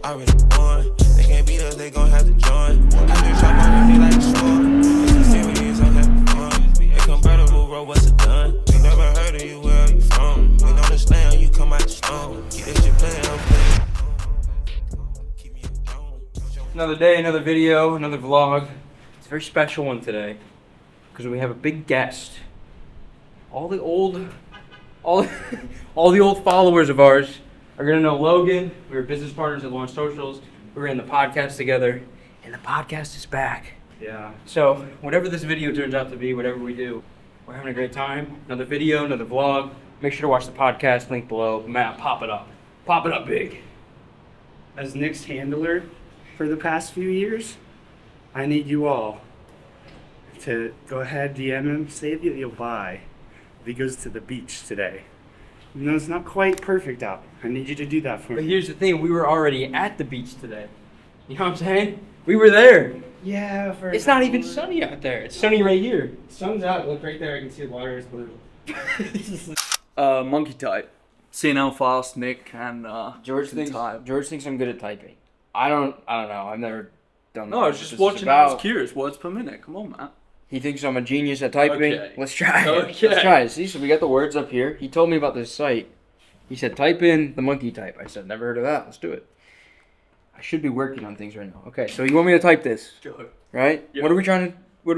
already won. They can't beat us, they gon' have to join. I just chop on me like a sword. It's a serious, I'm having fun. They convertible, bro, what's it done? We never heard of you, where are you from? We know the slam, you come out the stone. Keep that shit playing, I'm playing. Keep me a drone. Another day, another video, another vlog. It's a very special one today because we have a big guest. All the old followers of ours are gonna know Logan. We were business partners at Launch Socials. We were in the podcast together, and the podcast is back. Yeah. So whatever this video turns out to be, whatever we do, we're having a great time. Another video, another vlog. Make sure to watch the podcast link below. Matt, pop it up. Pop it up big. As Nick's handler for the past few years, I need you all to go ahead, DM him, say that you'll buy if he goes to the beach today. Even though it's not quite perfect out, I need you to do that for But me. here's the thing, we were already at the beach today. You know what I'm saying? We were there. Yeah, for It's not even sunny out there. It's sunny right here. Sun's out. Look right there. I can see the water is blue. Monkey type. CNL Fast, Nick, and George thinks I'm good at typing. I don't know. I've never done that. No, I was just This is watching. I was about- curious. Words per minute. Come on, man. He thinks I'm a genius at typing. Okay. Let's try it. Okay. Let's try it. See, so we got the words up here. He told me about this site. He said, type in the monkey type. I said, never heard of that. Let's do it. I should be working on things right now. Okay, so you want me to type this, Go. right? Yeah. What are we trying to go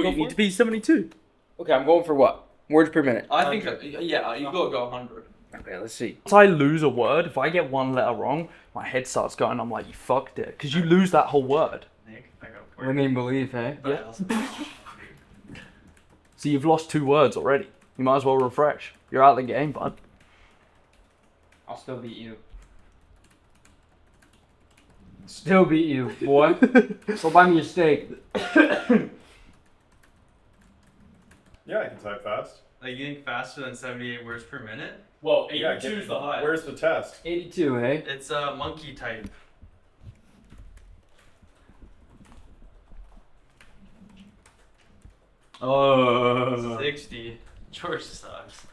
You need for? to be 72. Okay, I'm going for what? Words per minute. I think. Yeah, you gotta go 100. Okay, let's see. Once I lose a word, if I get one letter wrong, my head starts going. I'm like, you fucked it, because you lose that whole word. Nick, I go for What do you mean believe, hey? Yeah. So you've lost 2 words already. You might as well refresh. You're out of the game, bud. I'll still beat you. Still beat you, boy. Go buy me a steak. Yeah, I can type fast. Like, you think faster than 78 words per minute? Well, 82 is the highest. Where's the test? 82, hey? It's monkey type. Oh. 60. George sucks.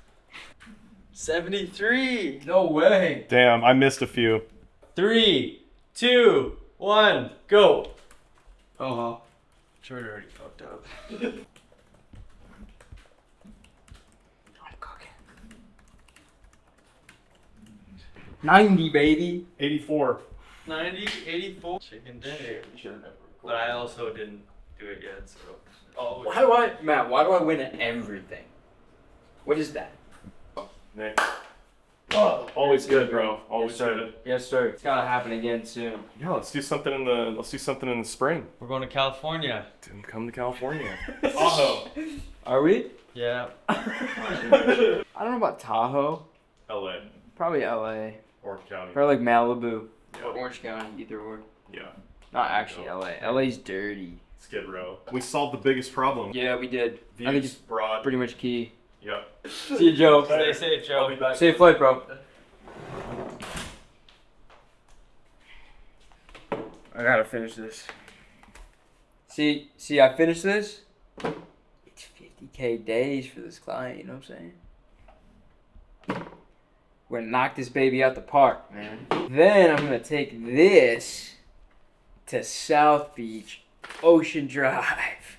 73. No way. Damn, I missed a few. 3, 2, 1, go. Oh. George already fucked up. I'm cooking. 90, baby. 84. 90, 84. Chicken dinner. But I also didn't do it yet, so. Oh, Matt, why do I win at everything? What is that? Nick. Always good, bro. Always good. Yes, sir. It's gotta happen again soon. Yeah, let's do something in the spring. we're going to California. Didn't come to California. Tahoe. Are we? Yeah. I don't know about Tahoe. LA. Probably LA. Orange County. Or like Malibu. Yeah. Or Orange County, either or. Yeah. Not actually LA. LA's dirty. Skid Row. We solved the biggest problem. Yeah, we did. I think Views it's broad. pretty much key. Yeah. See you, Joe. Stay safe, Joe. I'll be back. Safe flight, bro. I gotta finish this. See, I finished this. It's 50K days for this client, you know what I'm saying? We're gonna knock this baby out the park, man. Then I'm gonna take this to South Beach, Ocean Drive.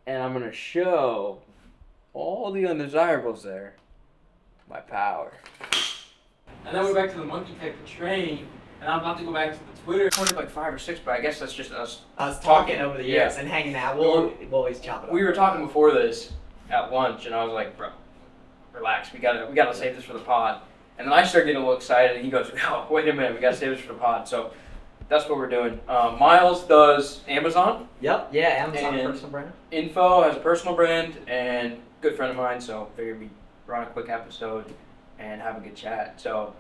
And I'm gonna show all the undesirables there my power. And then we're back to the monkey type of train, and I'm about to go back to the Twitter. It's only like 5 or 6, but I guess that's just us. Us talking over the years Yeah. and hanging out. We'll always chop it up. We were talking before this at lunch, and I was like, bro, relax. We gotta save this for the pod. And then I started getting a little excited, and he goes, oh, wait a minute, we gotta save this for the pod. So that's what we're doing. Miles does Amazon. Yep. Yeah. Amazon And- personal brand. Info has a personal brand, and good friend of mine, so figured we'd run a quick episode and have a good chat. So,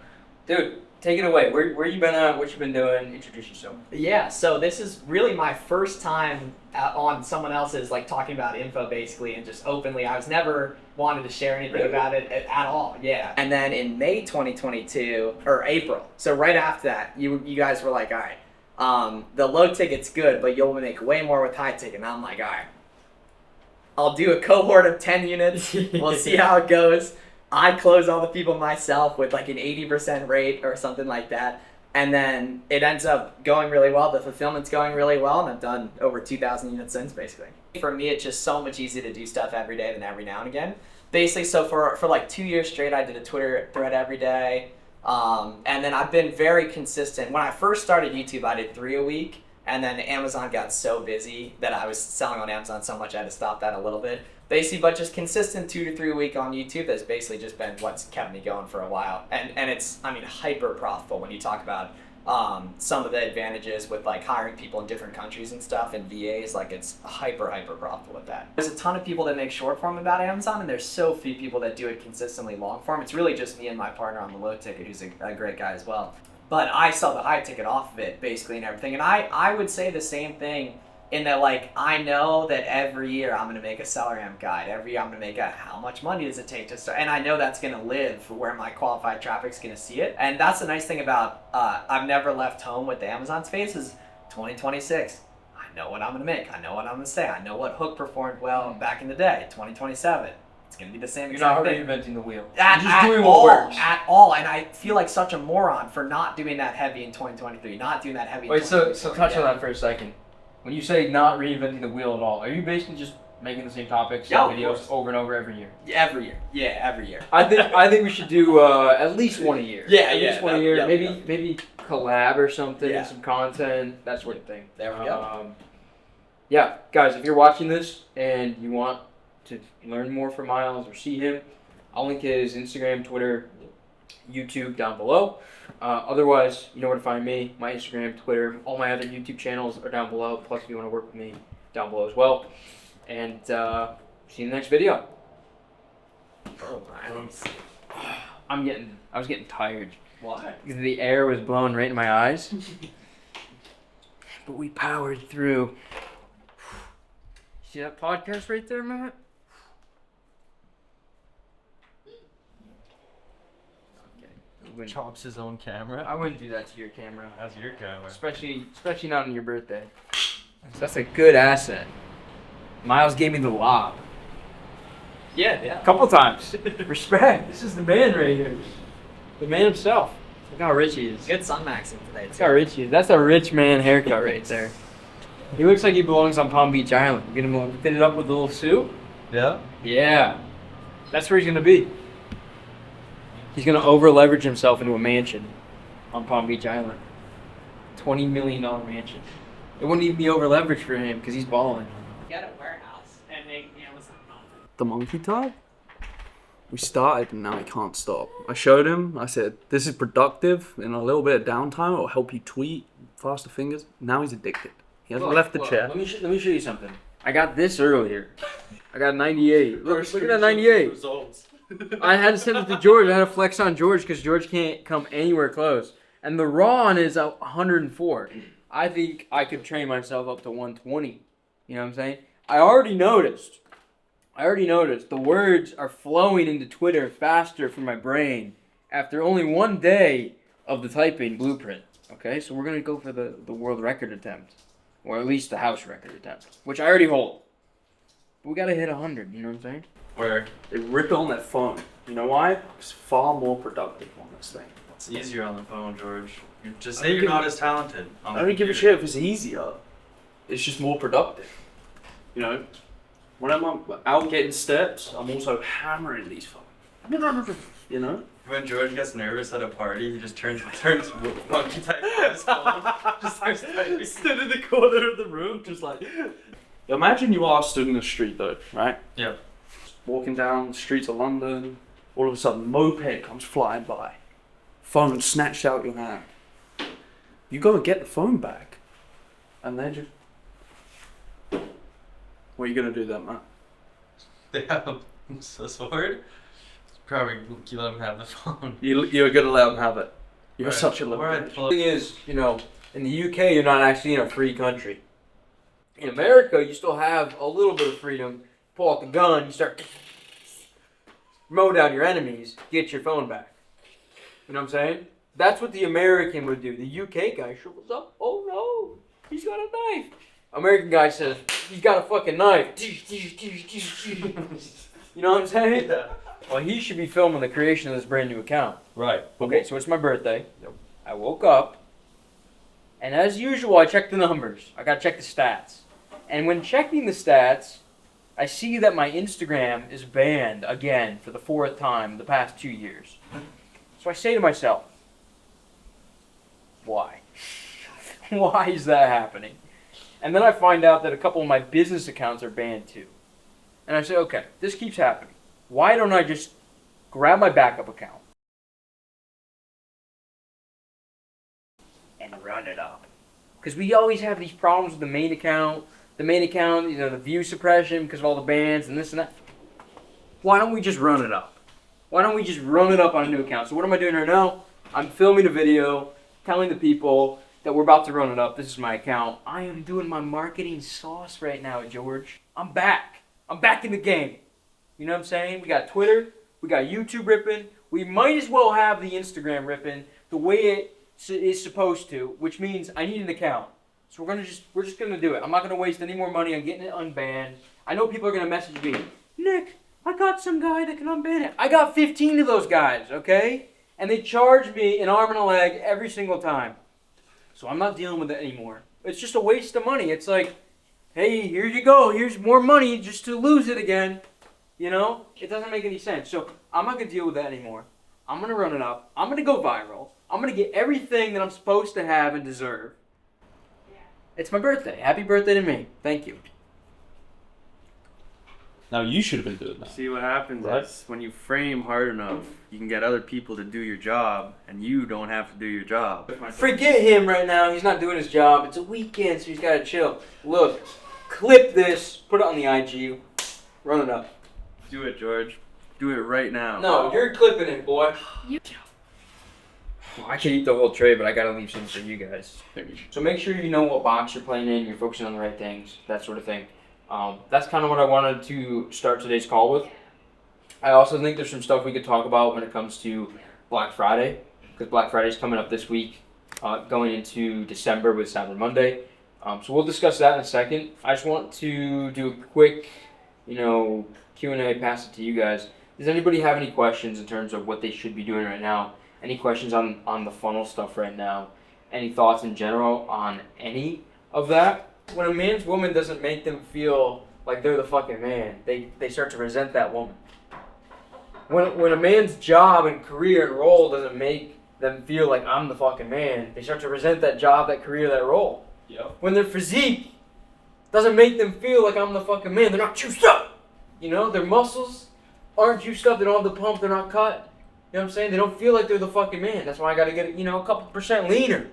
dude, take it away. Where you been at? What you been doing? Introduce yourself. Yeah. So this is really my first time on someone else's like talking about info basically and just openly. I was never wanted to share anything about it at all. Yeah. And then in May 2022 or April, so right after that, you guys were like, all right, the low ticket's good, but you'll make way more with high ticket. And I'm like, all right, I'll do a cohort of 10 units. We'll see how it goes. I close all the people myself with like an 80% rate or something like that. And then it ends up going really well. The fulfillment's going really well, and I've done over 2,000 units since, basically. For me, it's just so much easier to do stuff every day than every now and again. Basically, so for like 2 years straight, I did a Twitter thread every day. And then I've been very consistent. When I first started YouTube, I did 3 a week. And then Amazon got so busy that I was selling on Amazon so much I had to stop that a little bit. Basically, but just consistent 2 to 3 a week on YouTube has basically just been what's kept me going for a while. And it's, I mean, hyper profitable when you talk about some of the advantages with like hiring people in different countries and stuff and VAs. Like it's hyper profitable with that. There's a ton of people that make short form about Amazon, and there's so few people that do it consistently long form. It's really just me and my partner on the low ticket, who's a great guy as well. But I sell the high ticket off of it basically and everything. And I would say the same thing in that, like, I know that every year I'm going to make a seller amp guide. Every year I'm going to make a how much money does it take to start. And I know that's going to live for where my qualified traffic's going to see it. And that's the nice thing about I've never left home with the Amazon space is 2026. I know what I'm going to make. I know what I'm going to say. I know what hook performed well back in the day. 2027. It's going to be the same You're exact not thing. reinventing the wheel. At, You're just doing all, what works. At all, and I feel like such a moron for not doing that heavy in 2023, not doing that heavy in Wait, so 2024. touch on that for a second. When you say not reinventing the wheel at all, are you basically just making the same topics, Yeah, same of videos course. over and over every year? Every year. Yeah, every year. I think we should do at least one a year. Yeah, at yeah, least one a that- year. yeah, maybe yeah. maybe collab or something, Yeah. some content, that sort of thing. There we go. Yeah, guys, if you're watching this and you want to learn more from Miles or see him, I'll link his Instagram, Twitter, YouTube down below. Otherwise, you know where to find me. My Instagram, Twitter, all my other YouTube channels are down below. Plus, if you want to work with me, down below as well. And see you in the next video. Oh, I was getting tired. why? Because the air was blowing right in my eyes. But we powered through. See that podcast right there, Matt? Okay. Chops his own camera. I wouldn't do that to your camera. That's your camera. Especially not on your birthday. That's a good asset. Miles gave me the lob. Yeah, yeah. A couple times. Respect. This is the man right here. The man himself. Look how rich he is. Good sun maxing today, Look how rich he is. That's a rich man haircut right there. He looks like he belongs on Palm Beach Island. Get him fit it up with a little suit. Yeah. Yeah. That's where he's gonna be. He's gonna over leverage himself into a mansion on Palm Beach Island. $20 million mansion. It wouldn't even be over leveraged for him because he's balling. Get a warehouse and make Amazon content. The monkey type? We started and now he can't stop. I showed him, I said, this is productive and a little bit of downtime will help you tweet, faster fingers. Now he's addicted. He hasn't left the chair. Let me show you something. I got this earlier. I got 98. Look at that 98. Results. I had to send it to George. I had to flex on George because George can't come anywhere close. And the Ron is 104. I think I could train myself up to 120. You know what I'm saying? I already noticed the words are flowing into Twitter faster from my brain after only 1 day of the typing blueprint. Okay, so we're going to go for the world record attempt. Or at least the house record attempt, which I already hold. But we got to hit 100, you know what I'm saying? Where? They rip it on their phone. You know why? It's far more productive on this thing. It's easier on the phone, George. You just say you're not as talented. I don't give a shit if it's easier. It's just more productive. You know, when I'm out getting steps, I'm also hammering these phones. You know? When George gets nervous at a party, he just turns monkey type on his phone. Just starts typing. Stood in the corner of the room, just like. Imagine you are stood in the street though, right? Yeah. Walking down the streets of London, all of a sudden, moped comes flying by. Phone snatched out your hand. You go and get the phone back, and they're just. What are you gonna do then, man? They have a sword. Probably you let him have the phone. You're gonna let them have it. You're Right. such a little Alright, bitch. The thing is, you know, in the UK, you're not actually in a free country. In America, you still have a little bit of freedom. Pull out the gun, you start mow down your enemies, get your phone back. You know what I'm saying? That's what the American would do. The UK guy shrivels up. Oh no, he's got a knife. American guy says, he's got a fucking knife. You know what I'm saying? Yeah. Well, he should be filming the creation of this brand new account. Right. Okay, so it's my birthday. I woke up. And as usual, I check the numbers. I gotta check the stats. And when checking the stats, I see that my Instagram is banned again for the 4th time the past 2 years. So I say to myself, why? Why is that happening? And then I find out that a couple of my business accounts are banned too. And I say, okay, this keeps happening. Why don't I just grab my backup account and run it up? Because we always have these problems with the main account. The main account, you know, the view suppression because of all the bans and this and that. Why don't we just run it up? Why don't we just run it up on a new account? So what am I doing right now? I'm filming a video telling the people that we're about to run it up. This is my account. I am doing my marketing sauce right now, George. I'm back. I'm back in the game. You know what I'm saying? We got Twitter. We got YouTube ripping. We might as well have the Instagram ripping the way it is supposed to, which means I need an account. So we're just gonna do it. I'm not gonna waste any more money on getting it unbanned. I know people are gonna message me, Nick, I got some guy that can unban it. I got 15 of those guys, okay? And they charge me an arm and a leg every single time. So I'm not dealing with it anymore. It's just a waste of money. It's like, hey, here you go. Here's more money just to lose it again. You know? It doesn't make any sense. So I'm not gonna deal with that anymore. I'm gonna run it up. I'm gonna go viral. I'm gonna get everything that I'm supposed to have and deserve. It's my birthday. Happy birthday to me. Thank you. Now you should have been doing that. See what happens Right. is when you frame hard enough, you can get other people to do your job, and you don't have to do your job. Forget him right now. He's not doing his job. It's a weekend, so he's got to chill. Look, clip this, put it on the IG, run it up. Do it, George. Do it right now. No, you're clipping it, boy. I could eat the whole tray, but I gotta leave some for you guys. So make sure you know what box you're playing in, you're focusing on the right things, that sort of thing. That's kind of what I wanted to start today's call with. I also think there's some stuff we could talk about when it comes to Black Friday, because Black Friday is coming up this week, going into December with Cyber Monday. So we'll discuss that in a second. I just want to do a quick, Q&A, pass it to you guys. Does anybody have any questions in terms of what they should be doing right now? Any questions on the funnel stuff right now? Any thoughts in general on any of that? When a man's woman doesn't make them feel like they're the fucking man, they start to resent that woman. When a man's job and career and role doesn't make them feel like I'm the fucking man, they start to resent that job, that career, that role. Yep. When their physique doesn't make them feel like I'm the fucking man, they're not juiced up. Their muscles aren't juiced up, they don't have the pump, they're not cut. You know what I'm saying? They don't feel like they're the fucking man. That's why I gotta get, a couple % leaner.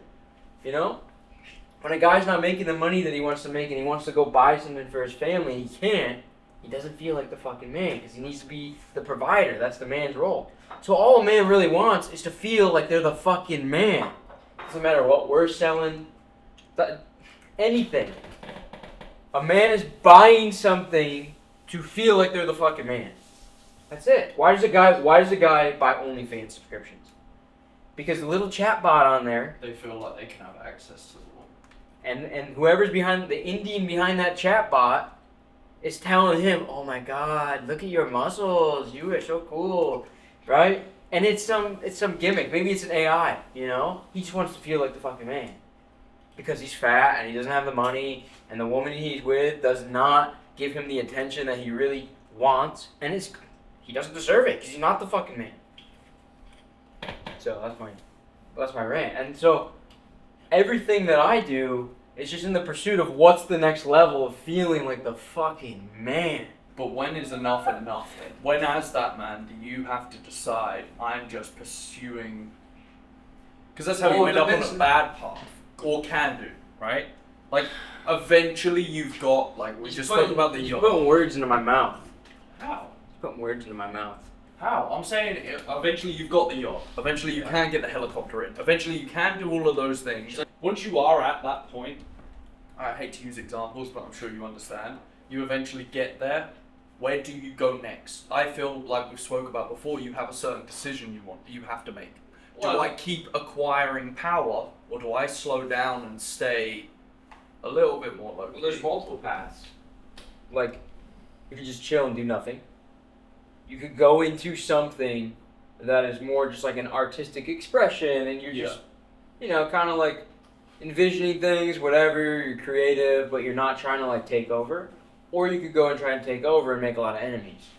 When a guy's not making the money that he wants to make and he wants to go buy something for his family and he can't, he doesn't feel like the fucking man because he needs to be the provider. That's the man's role. So all a man really wants is to feel like they're the fucking man. Doesn't matter what we're selling, anything. A man is buying something to feel like they're the fucking man. That's it. Why does a guy buy OnlyFans subscriptions? Because the little chat bot on there, They feel like they can have access to the woman. and whoever's behind the Indian behind that chat bot is telling him, "Oh my God, look at your muscles. You are so cool," right? And it's some gimmick. Maybe it's an AI. He just wants to feel like the fucking man because he's fat and he doesn't have the money, and the woman he's with does not give him the attention that he really wants, and he doesn't deserve it because he's not the fucking man. So that's my rant. And so everything that I do is just in the pursuit of what's the next level of feeling like the fucking man. But when is enough enough then? When, as that man, do you have to decide, I'm just pursuing... Because that's how you end up on a bad path. Or can do, right? Like, eventually you've got, like, we just spoke about the You're yacht. putting words into my mouth. How? You're putting words into my mouth. How? I'm saying eventually you've got the yacht. Eventually you can get the helicopter in. Eventually you can do all of those things. Once you are at that point, I hate to use examples, but I'm sure you understand. You eventually get there. Where do you go next? I feel like we spoke about before, you have a certain decision you have to make. Do I keep acquiring power, or do I slow down and stay a little bit more local? Well, there's multiple paths. Like, you could just chill and do nothing. You could go into something that is more just like an artistic expression, and you're just, kind of like, envisioning things, whatever, you're creative, but you're not trying to like take over. Or you could go and try and take over and make a lot of enemies.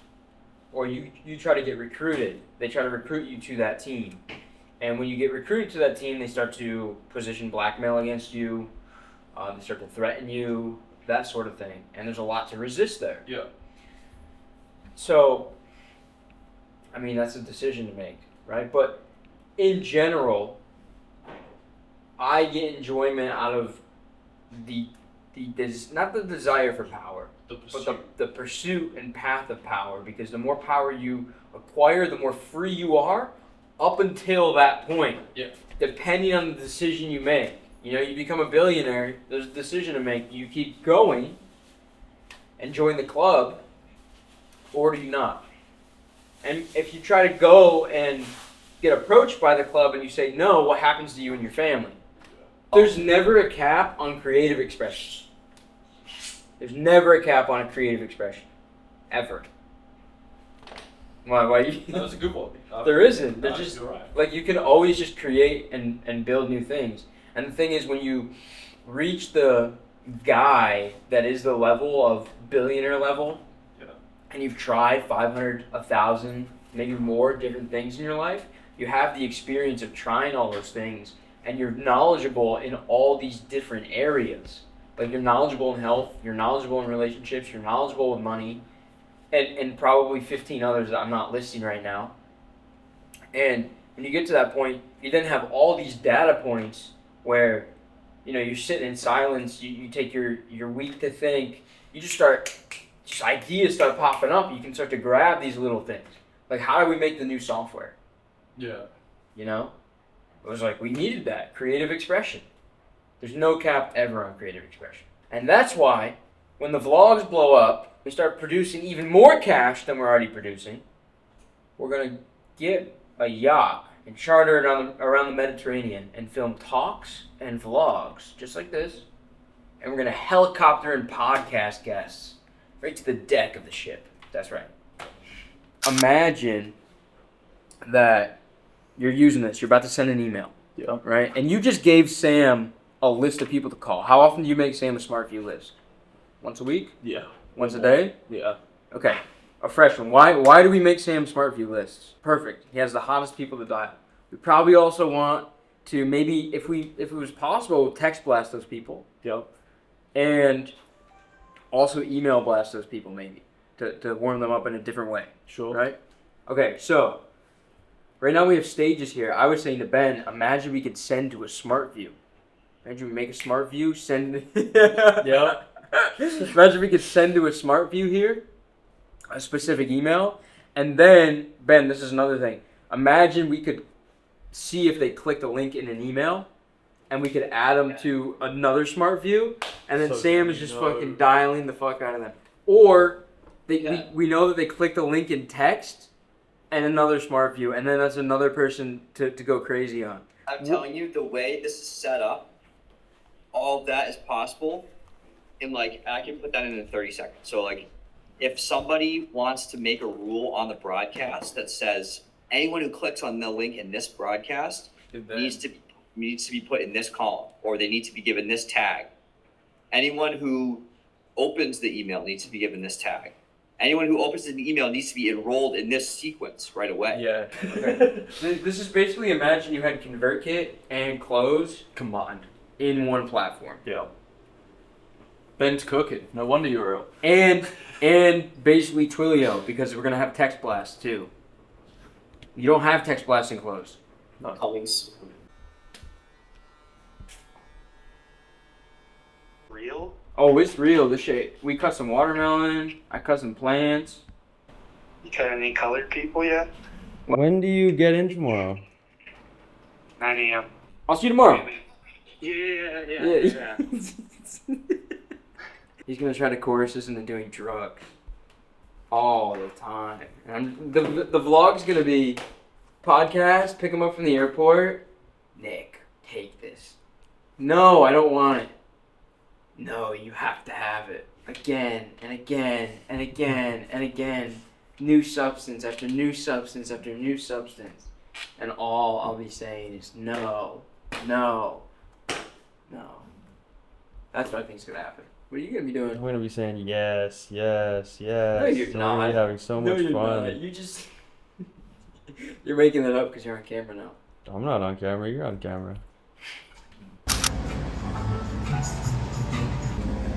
Or you try to get recruited. They try to recruit you to that team. And when you get recruited to that team, they start to position blackmail against you. They start to threaten you, that sort of thing. And there's a lot to resist there. Yeah. So, I mean, that's a decision to make, right? But in general, I get enjoyment out of not the desire for power, but the pursuit and path of power. Because the more power you acquire, the more free you are up until that point. Yeah. Depending on the decision you make. You know, you become a billionaire, there's a decision to make. You keep going and join the club, or do you not? And if you try to go and get approached by the club and you say no, what happens to you and your family? There's never a cap on creative expression. There's never a cap on a creative expression. Ever. Why you... That was a good one. There isn't. There's No, just, you're right. like, you can always just create and build new things. And the thing is, when you reach the guy that is the level of billionaire level, Yeah. and you've tried 500, 1,000, maybe more different things in your life, you have the experience of trying all those things, and you're knowledgeable in all these different areas. Like, you're knowledgeable in health, you're knowledgeable in relationships, you're knowledgeable with money, and probably 15 others that I'm not listing right now. And when you get to that point, you then have all these data points where, you know, you're sitting in silence, you take your week to think, you just ideas start popping up, you can start to grab these little things. Like, how do we make the new software? Yeah. You know? It was like, we needed that, creative expression. There's no cap ever on creative expression. And that's why, when the vlogs blow up, we start producing even more cash than we're already producing, we're going to get a yacht and charter it around the Mediterranean and film talks and vlogs, just like this. And we're going to helicopter and podcast guests right to the deck of the ship. That's right. Imagine that you're using this. You're about to send an email. Yeah. Right? And you just gave Sam a list of people to call. How often do you make Sam a SmartView list? Once a week? Yeah. Once a day? Yeah. Okay. A fresh one. Why do we make Sam SmartView lists? Perfect. He has the hottest people to dial. We probably also want to maybe, if it was possible, text blast those people. Yep. And also email blast those people maybe to warm them up in a different way. Sure. Right? Okay, so right now we have stages here. I was saying to Ben, imagine we could send to a SmartView. Imagine we make a SmartView, send... Yeah. Imagine we could send to a SmartView here a specific email, and then, Ben, this is another thing. Imagine we could see if they clicked a link in an email, and we could add them to another SmartView, and then So Sam is you just know- fucking dialing the fuck out of them. Or we know that they clicked a link in text and another SmartView, and then that's another person to go crazy on. I'm telling you, the way this is set up, all of that is possible. And like, I can put that in 30 seconds. So like, if somebody wants to make a rule on the broadcast that says anyone who clicks on the link in this broadcast needs to be put in this column, or they need to be given this tag. Anyone who opens the email needs to be given this tag. Anyone who opens the email needs to be enrolled in this sequence right away. Yeah. Okay. This is basically, imagine you had ConvertKit and Close Combined. in one platform. Yeah. Ben's cooking. No wonder you're ill. And basically Twilio, because we're gonna have text blast too. You don't have text blast in Close. Coming soon. Real? Oh, it's real. This shit. We cut some watermelon. I cut some plants. You got any colored people yet? When do you get in tomorrow? 9 a.m. I'll see you tomorrow. Yeah. He's gonna try to coerce us into doing drugs all the time. And the vlog's gonna be podcast, pick him up from the airport. Nick, take this. No, I don't want it. No, you have to have it. Again and again and again and again. New substance after new substance after new substance. And all I'll be saying is no, no. No. That's what I think's gonna happen. What are you gonna be doing? I'm gonna be saying yes, yes, yes. No, you're I'm gonna not. be having so much fun. Not. You just you're making that up because you're on camera now. I'm not on camera. You're on camera.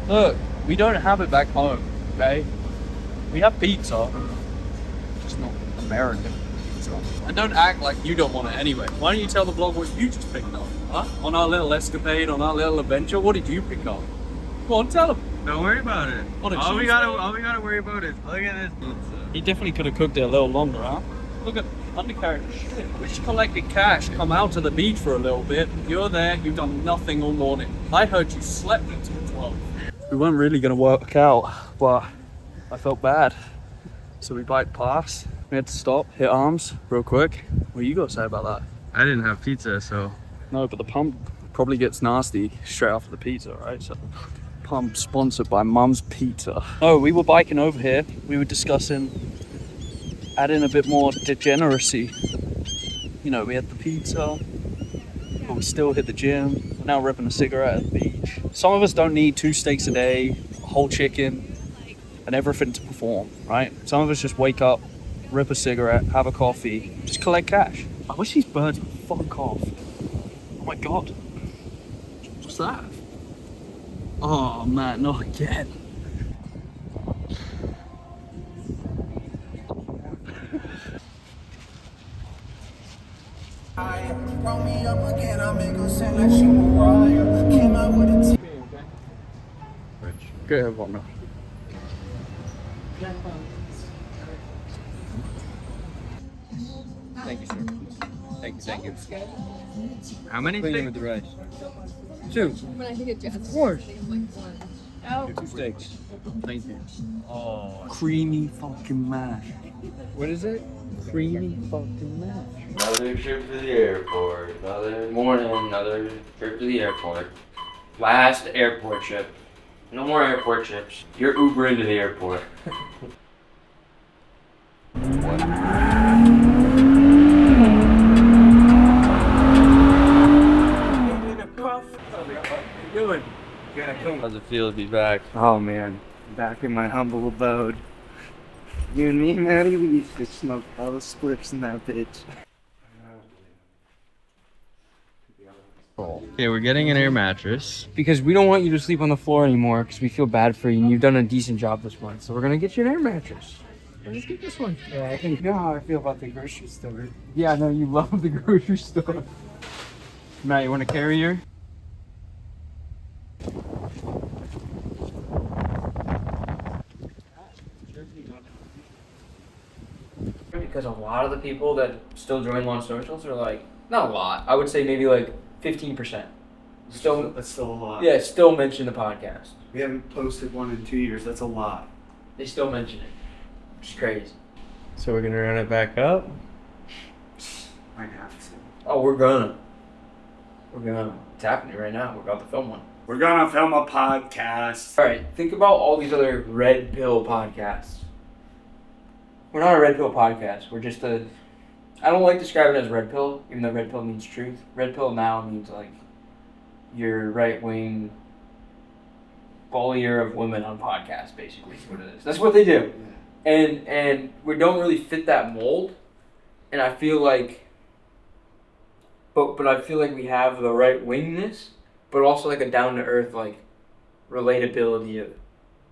Look, we don't have it back home, okay? We have pizza, just not American pizza. And don't act like you don't want it anyway. Why don't you tell the vlog what you just picked up? Huh? On our little escapade, on our little adventure, what did you pick up? Go on, tell them. Don't worry about it. On a All we Tuesday? gotta worry about is look at this pizza. He definitely could have cooked it a little longer, huh? Look at undercarriage. We just collected cash, come out to the beach for a little bit. You're there, you've done nothing all morning. I heard you slept until 12. We weren't really gonna work out, but I felt bad. So we biked past. We had to stop, hit arms real quick. What you gotta say about that? I didn't have pizza, so No, but the pump probably gets nasty straight after the pizza, right? So pump sponsored by Mum's Pizza. Oh, we were biking over here. We were discussing adding a bit more degeneracy. You know, we had the pizza, but we still hit the gym. We're now ripping a cigarette at the beach. Some of us don't need 2 steaks a day, a whole chicken, and everything to perform, right? Some of us just wake up, rip a cigarette, have a coffee, just collect cash. I wish these birds would fuck off. Oh my god. What's that? Oh man, not again. Roll me up again, I make her sound like she Mariah. Came out with a T. Go ahead, Wagner. Thank you, sir. Thank you. how many Cleaning with the rice. 2. When I think of jazz, Of course. Oh, 2 steaks. Thank you. Oh, Creamy fucking mash. What is it? Creamy fucking mash. Another trip to the airport. Another morning. Another trip to the airport. Last airport trip. No more airport trips. You're Ubering to the airport. how's it feel to be back? Oh man, back in my humble abode. You and me, Maddie, we used to smoke all the spliffs in that bitch. Okay, we're getting an air mattress. Because we don't want you to sleep on the floor anymore because we feel bad for you and you've done a decent job this month. So we're going to get you an air mattress. Let's get this one. Yeah, I think you know how I feel about the grocery store. Yeah, I know you love the grocery store. Matt, you want to carry her? Because a lot of the people that still join Launch Socials are like, not a lot, I would say maybe like 15%. Still, That's still a lot. yeah, still mention the podcast. We haven't posted one in 2 years. That's a lot. They still mention it, which is crazy. So we're gonna run it back up. Might have to. Oh, we're gonna. It's happening right now. We're about to film one. We're gonna film a podcast. All right, think about all these other red pill podcasts. We're not a red pill podcast. We're just a. I don't like describing it as red pill, even though red pill means truth. Red pill now means like your right wing bullier of women on podcasts, basically. Is what it is. That's what they do, and we don't really fit that mold. And I feel like, but I feel like we have the right wingness, but also like a down to earth like relatability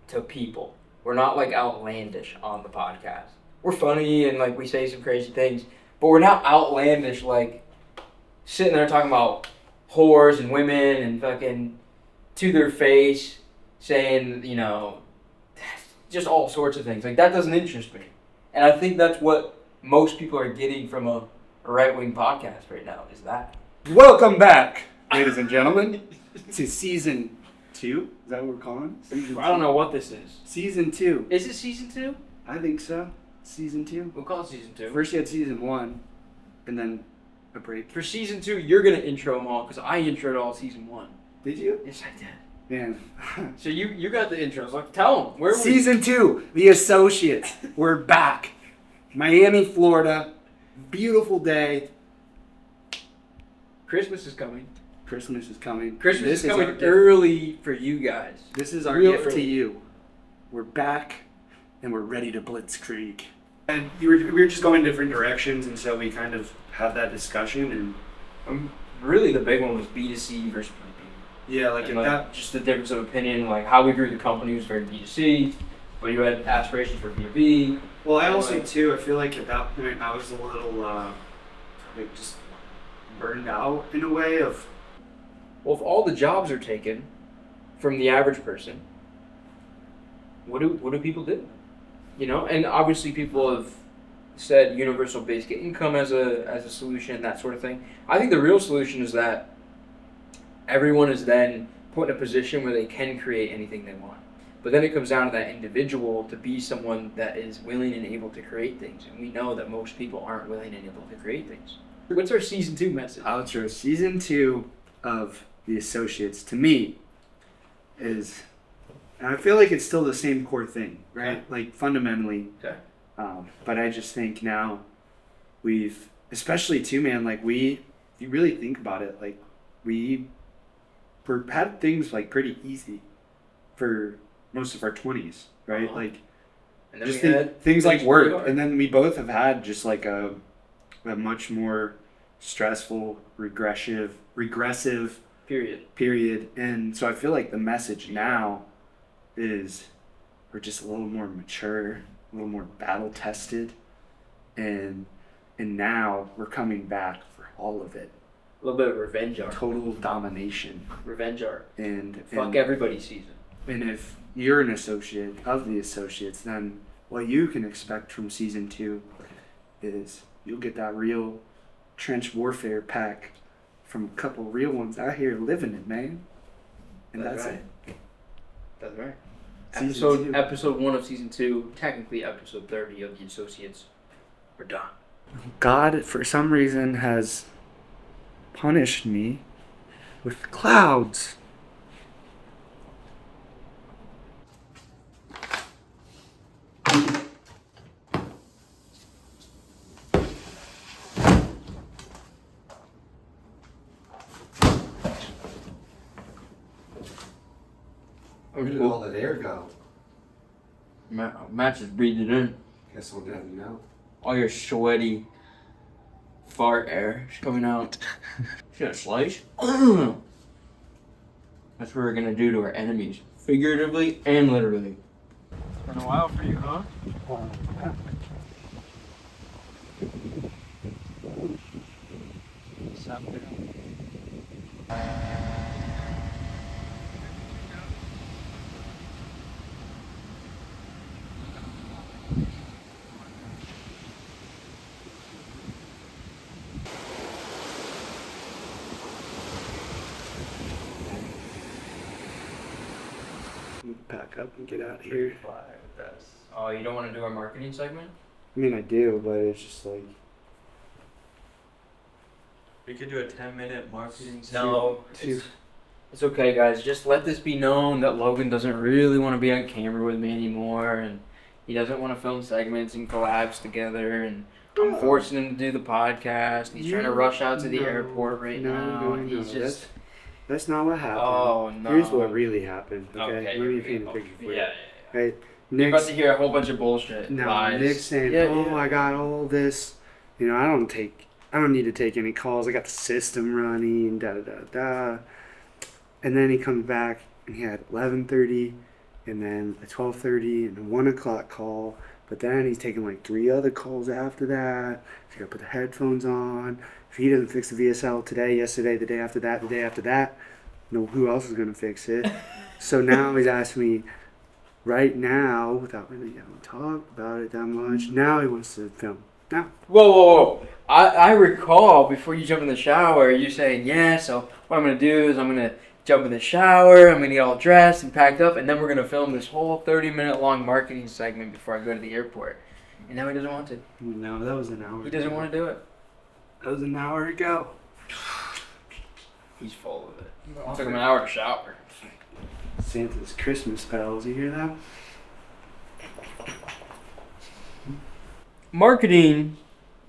to people. We're not like outlandish on the podcast. We're funny and like we say some crazy things, but we're not outlandish like sitting there talking about whores and women and fucking to their face saying, you know, just all sorts of things. Like that doesn't interest me. And I think that's what most people are getting from a right-wing podcast right now is that. Welcome back, ladies and gentlemen, to season 2. Is that what we're calling it? I don't know what this is. Season 2. Is it season 2? I think so. Season 2. We'll call it season 2. First you had season 1, and then a break. For season 2, you're gonna intro them all because I introed all season 1. Did you? Yes, I did. Man. So you got the intros. Like, tell them where we. Season 2, The Associates. We're back. Miami, Florida. Beautiful day. Christmas is coming. Christmas is coming. Christmas This is coming our gift. early for you guys. This is our Real gift to early. you. We're back, and we're ready to blitzkrieg. And we were just going different directions, and so we kind of had that discussion. And Really, the big one was B2C versus B2B. yeah, like And if like, that. just the difference of opinion, like how we grew the company was very B2C, but you had aspirations for B2B. Well, I also too. I feel like at that point I was a little like just burned out in a way of. Well, if all the jobs are taken from the average person, what do people do? You know, and obviously people have said universal basic income as a solution, that sort of thing. I think the real solution is that everyone is then put in a position where they can create anything they want. But then it comes down to that individual to be someone that is willing and able to create things. And we know that most people aren't willing and able to create things. What's our season 2 message? Outro season 2 of The Associates to me is, and I feel like it's still the same core thing, right? Okay. Like fundamentally. Okay. But I just think now we've, especially too, man, like if you really think about it, like we had things like pretty easy for most of our 20s, right? Uh-huh. Like And then just we had things like really work, hard. and then we both have had just like a much more stressful, regressive period. and so I feel like the message now is we're just a little more mature, a little more battle tested, and now we're coming back for all of it. A little bit of revenge art. Total domination. Revenge art. And Fuck everybody's season. And if you're an associate of the Associates, then what you can expect from season 2 is you'll get that real trench warfare pack from a couple real ones out here living it, man. And that's right. it. That's right. Season 2. Episode 1 of season 2, technically episode 30 of The Associates. We're done. God, for some reason, has punished me with clouds. Where did all that air go? Matt just breathed it in. Guess we'll never know. All your sweaty fart air is coming out. Should I slice? That's what we're gonna do to our enemies, figuratively and literally. It's been a while for you, huh? Pack up and get out of here. Oh, you don't want to do our marketing segment? I mean, I do, but it's just like. We could do a 10-minute marketing. No, it's okay, guys. Just let this be known that Logan doesn't really want to be on camera with me anymore, and he doesn't want to film segments and collabs together, and I'm forcing him to do the podcast. He's trying to rush out to the airport right now, and he's just... That's not what happened. Oh, no. Here's what really happened. Okay, Okay, let me here we paint a go. picture for you. Yeah. Right, You're about Nick's, to hear a whole bunch of bullshit. no, lies. Nick's saying, Yeah, "Oh, yeah. I got all this. You know, I don't need to take any calls. I got the system running and da da da da." And then he comes back and he had 11:30, and then a 12:30 and a 1 o'clock call. But then he's taking like 3 other calls after that. So you gotta put the headphones on. If he doesn't fix the VSL today, yesterday, the day after that, no, who else is gonna fix it? So now he's asking me right now, without really having to talk about it that much. Now he wants to film. Now. Whoa. I recall before you jump in the shower, you saying, yeah, so what I'm going to do is I'm going to jump in the shower, I'm going to get all dressed and packed up, and then we're going to film this whole 30-minute long marketing segment before I go to the airport. And now he doesn't want to. No, that was an hour. He doesn't want to do it. That was an hour ago. He's full of it. It took him an hour to shower. Santa's Christmas spells. You hear that? Marketing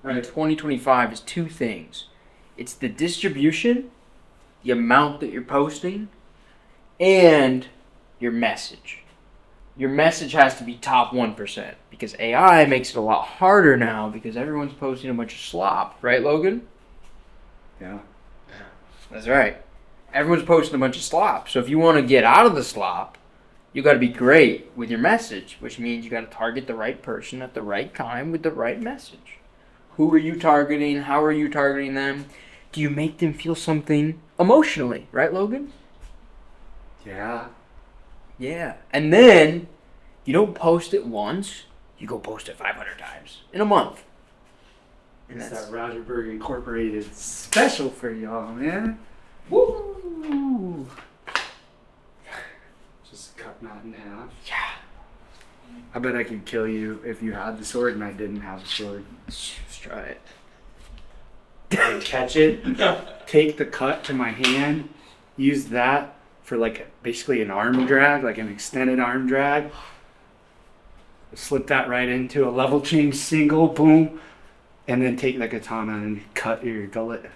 in 2025 is 2 things. It's the distribution, the amount that you're posting, and your message. Your message has to be top 1% because AI makes it a lot harder now because everyone's posting a bunch of slop. Right, Logan? Yeah. That's right. Everyone's posting a bunch of slop. So if you want to get out of the slop, you got to be great with your message, which means you got to target the right person at the right time with the right message. Who are you targeting? How are you targeting them? Do you make them feel something emotionally? Right, Logan? Yeah. Yeah. And then you don't post it once, you go post it 500 times in a month. And It's that's that Rogersburg Incorporated special for y'all, man. woo. Just cut that in half. Yeah. I bet I could kill you if you had the sword and I didn't have the sword. Let's try it. I'd catch it, take the cut to my hand, use that for like basically an arm drag, like an extended arm drag. Slip that right into a level change single, boom, and then take the katana and cut your gullet.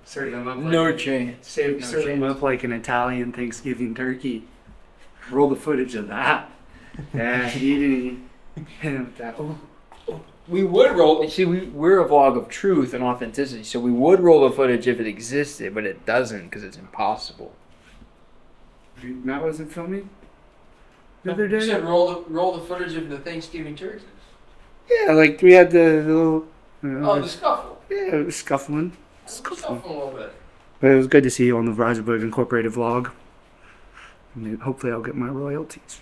Serve them up like No chance. serve them up like an Italian Thanksgiving turkey. Roll the footage of that. Yeah, eating that. Oh. We would roll. See, we're a vlog of truth and authenticity, so we would roll the footage if it existed, but it doesn't because it's impossible. Matt wasn't filming the other day. You said roll the footage of the Thanksgiving turkey. Yeah, like we had the little. Oh, the scuffle. Yeah, it was scuffling. Scuffle a little bit. But it was good to see you on the Rogersburg Incorporated vlog. And hopefully, I'll get my royalties.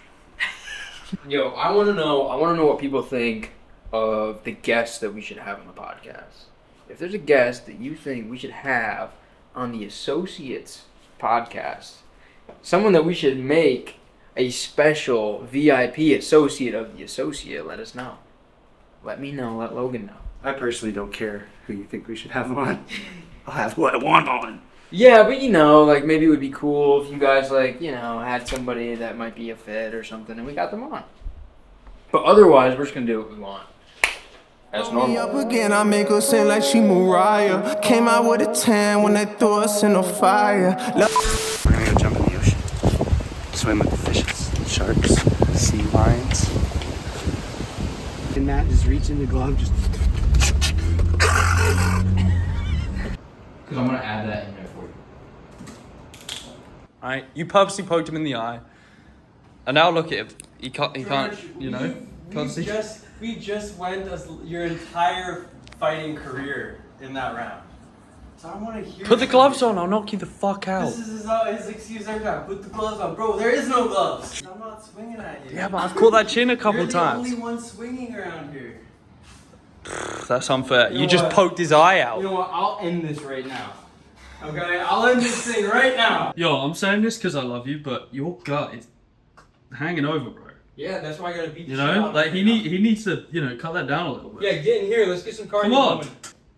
Yo, I want to know what people think of the guests that we should have on the podcast. If there's a guest that you think we should have on the Associates podcast, someone that we should make a special VIP associate of the associate, let us know. Let me know. Let Logan know. I personally don't care who you think we should have on. I'll have who I want on. Yeah, but like maybe it would be cool if you guys had somebody that might be a fit or something and we got them on. But otherwise, we're just going to do what we want. As normal. Up again, I make her sing like she Mariah. Came out with a 10 when they threw us in the fire. We're gonna go jump in the ocean. Swim with the fishes, sharks, sea lions. And Matt just reach in the glove, just. Because I'm going to add that in there for you. Alright, you purposely poked him in the eye. And now look at him. He can't, you know? Can't see. We just went your entire fighting career in that round. So I want to hear. Put the gloves on, I'll knock you the fuck out. This is his excuse every time. Put the gloves on, bro. There is no gloves. I'm not swinging at you. Yeah, but I've caught that chin a couple You're the times. only one swinging around here. That's unfair. You You know just what? poked his eye out. You know what? I'll end this right now. Okay, I'll end this thing right now. Yo, I'm saying this because I love you, but your gut is hanging over, bro. Yeah, that's why I gotta beat You the shit know, out like of he needs to, cut that down a little bit. Yeah, get in here. Let's get some cardio. Come on. going.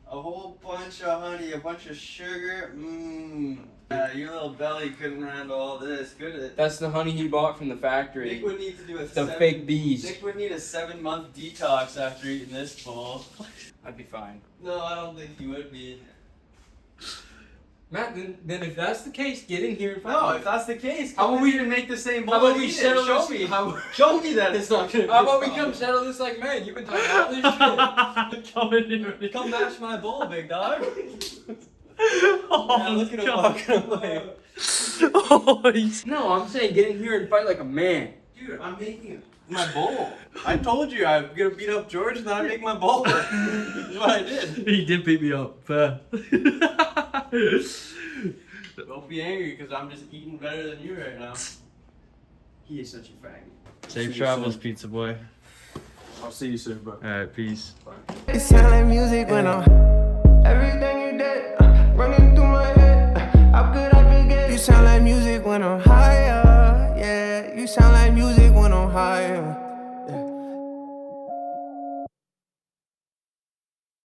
A whole bunch of honey, a bunch of sugar. Your little belly couldn't handle all this, could it? That's the honey he bought from the factory. Nick would need to do The fake bees. Nick would need a 7-month detox after eating this bowl. I'd be fine. No, I don't think he would be. Matt, then if that's the case, get in here and fight. No, me. if that's the case, How about we we- even make the same bowl? How about and we eat it? settle Show this- me. Show me that it's not gonna. How about we come settle this like men? You've been talking about this shit. Come in here. Come match my bowl, big dog. Oh, Yeah, look at him God. walking away. Oh, he's... No, I'm saying get in here and fight like a man. Dude, I'm making my bowl. I told you I'm gonna beat up George and then I make my bowl. That's what I did. He did beat me up. Fair. Don't be angry because I'm just eating better than you right now. He is such a faggot. Safe travels, pizza boy. I'll see you soon, bro. Alright, peace. It sound like music when I'm everything you did running through my head. How could I forget? You sound like music when I'm higher. Yeah, you sound like